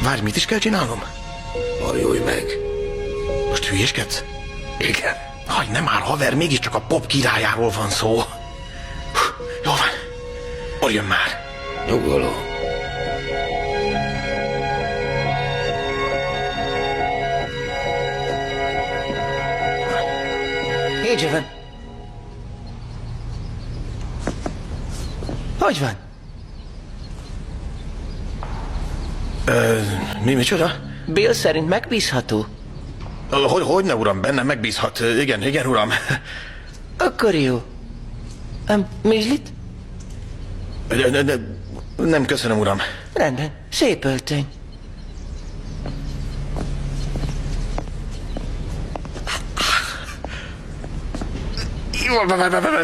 Várj, mit is kell csinálnom? Hajolj meg. Most hülyéskedsz? Igen. Hagy, nem már, haver, mégiscsak a pop királyáról van szó. Jó van. Orjön már. Nyugalom. Hey, Jeven. Hogy van? Micsoda? Bill szerint megbízható. Hogyne, uram, bennem megbízhat. Igen, uram. Akkor jó. Műzlit? Nem, köszönöm, uram. Rendben. Szép öltöny.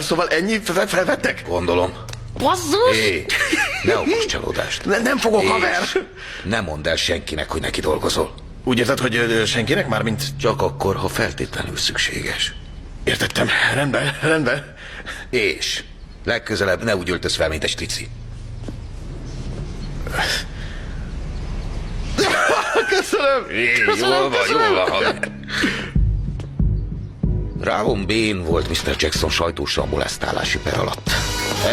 Szóval ennyi felvettek? Gondolom. Basszus! Hé, ne okozz csalódást. Nem fogok, És haver! ne mondd el senkinek, hogy neki dolgozol. Úgy érted, hogy senkinek már, mint... Csak akkor, ha feltétlenül szükséges. Értettem. Rendben. És legközelebb ne úgy öltöz fel, mint egy strici. Köszönöm! Jól van, haver. Ravon Bain volt Mr. Jackson sajtósra a molesztálási per alatt.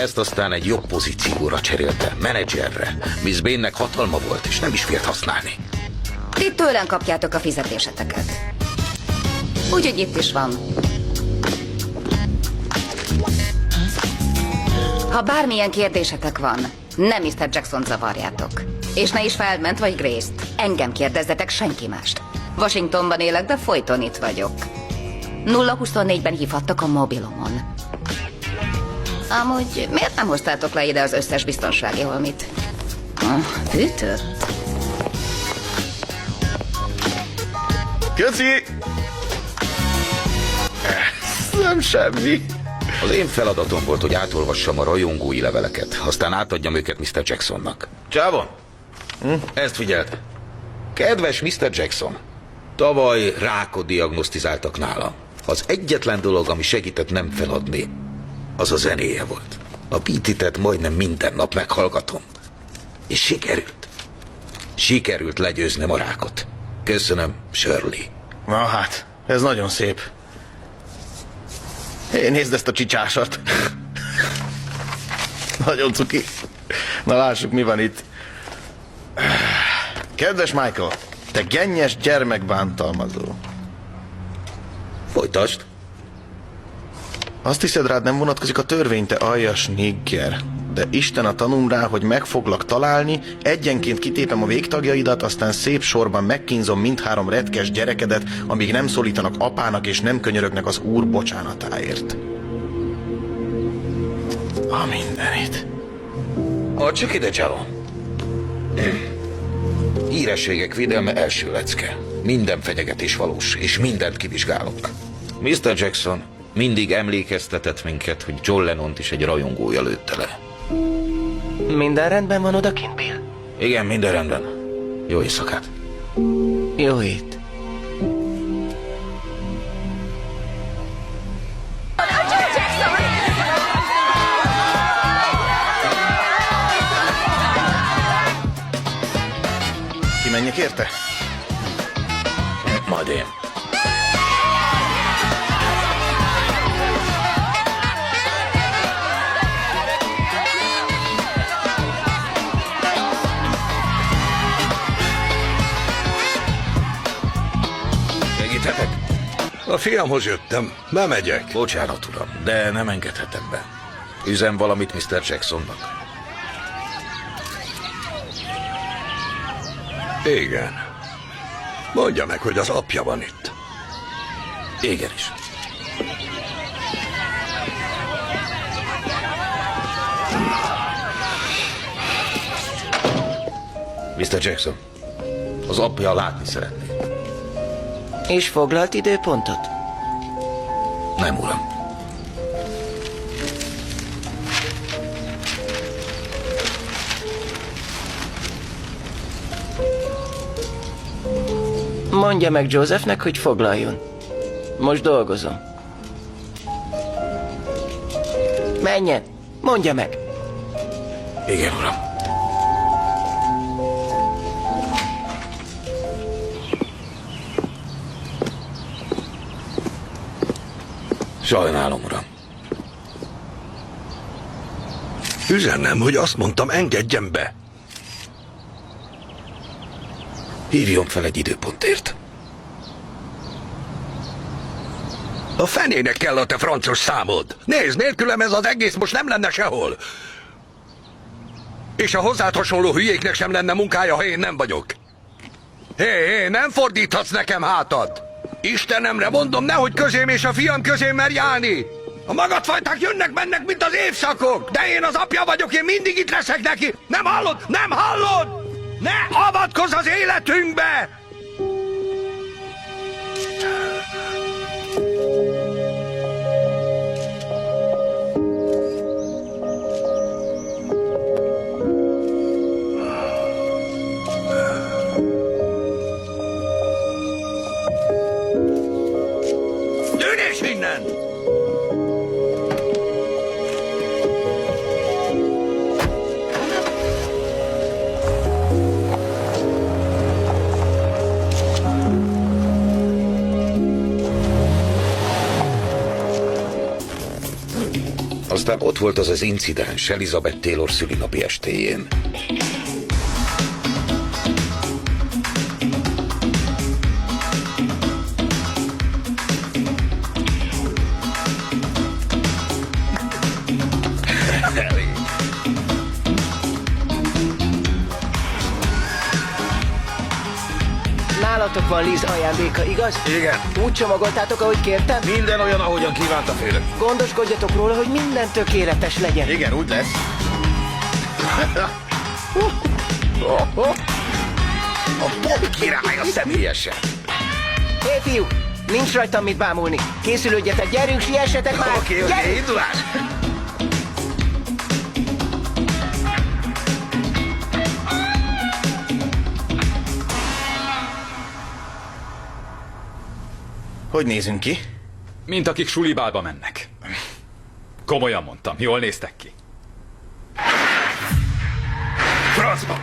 Ezt aztán egy jobb pozícióra cserélte, menedzserre. Miss Bainnek hatalma volt, és nem is fért használni. Ti tőlem kapjátok a fizetéseteket. Úgyhogy itt is van. Ha bármilyen kérdésetek van, nem Mr. Jackson zavarjátok. És ne is Feldment vagy Grace-t. Engem kérdezzetek, senki mást. Washingtonban élek, de folyton itt vagyok. 024-ben hívhattak a mobilomon. Amúgy miért nem hoztátok le ide az összes biztonsági holmit? Ütött. Köszi! Nem semmi. Az én feladatom volt, hogy átolvassam a rajongói leveleket, aztán átadjam őket Mr. Jacksonnak. Csávon, ezt figyeld. Kedves Mr. Jackson, tavaly rákot diagnosztizáltak nálam. Az egyetlen dolog, ami segített nem feladni, az a zenéje volt. A beatitet majdnem minden nap meghallgatom. És sikerült. Sikerült legyőznem a rákot. Köszönöm, Shirley. Na hát, ez nagyon szép. Hé, nézd ezt a csicsásat. Nagyon cuki. Na lássuk, mi van itt. Kedves Michael, te gennyes gyermekbántalmazó. Folytasd. Azt hiszed, rád nem vonatkozik a törvény, te aljas nigger. De Isten a tanúm rá, hogy meg foglak találni, egyenként kitépem a végtagjaidat, aztán szép sorban megkínzom mindhárom retkes gyerekedet, amíg nem szólítanak apának és nem könyörögnek az Úr bocsánatáért. A mindenit. Add csak ide, Csávon. Hírességek védelme első lecke. Minden fenyegetés valós, és mindent kivizsgálok. Mr. Jackson mindig emlékeztetett minket, hogy John Lennont is egy rajongója lőtte le. Minden rendben van odakint, Bill? Igen, minden rendben. Jó éjszakát. Jó hét. Kimenjek érte? Majd én. Segíthetek? A fiamhoz jöttem. Bemegyek. Bocsánat, uram, de nem engedhetem be. Üzem valamit Mr. Jacksonnak. Igen. Mondja meg, hogy az apja van itt. Igenis. Mr. Jackson, az apja látni szeretné. És foglalt időpontot? Nem, uram. Mondja meg Josephnek, hogy foglaljon. Most dolgozom. Menjen! Mondja meg! Igen, uram. Sajnálom, uram. Üzennem, hogy azt mondtam, engedjen be. Hívjon fel egy időpontért. A fenének kell a te francos számod. Nézd, nélkülem ez az egész most nem lenne sehol. És a hozzád hasonló hülyéknek sem lenne munkája, ha én nem vagyok. Hé, nem fordíthatsz nekem hátad. Istenemre mondom, nehogy közém és a fiam közé merj állni. A magadfajták jönnek-mennek, mint az évszakok. De én az apja vagyok, én mindig itt leszek neki. Nem hallod? Nem hallod? Ne avatkozz az életünkbe! Tűnés innen! Aztán ott volt az incidens Elizabeth Taylor szülinapi estéjén. Nálatok van Liz ajándéka, igaz? Igen. Úgy csomagoltátok, ahogy kértem? Minden olyan, ahogyan kívánta főnök. Gondoskodjatok róla, hogy minden tökéletes legyen. Igen, úgy lesz. A pop királya személyesen. Hé, fiúk! Nincs rajtam mit bámulni. Készülődjetek, gyerünk, siessetek már! Oké, Gyerünk! indulás! Hogy nézünk ki? Mint akik sulibálba mennek. Komolyan mondtam, jól néztek ki. Francba!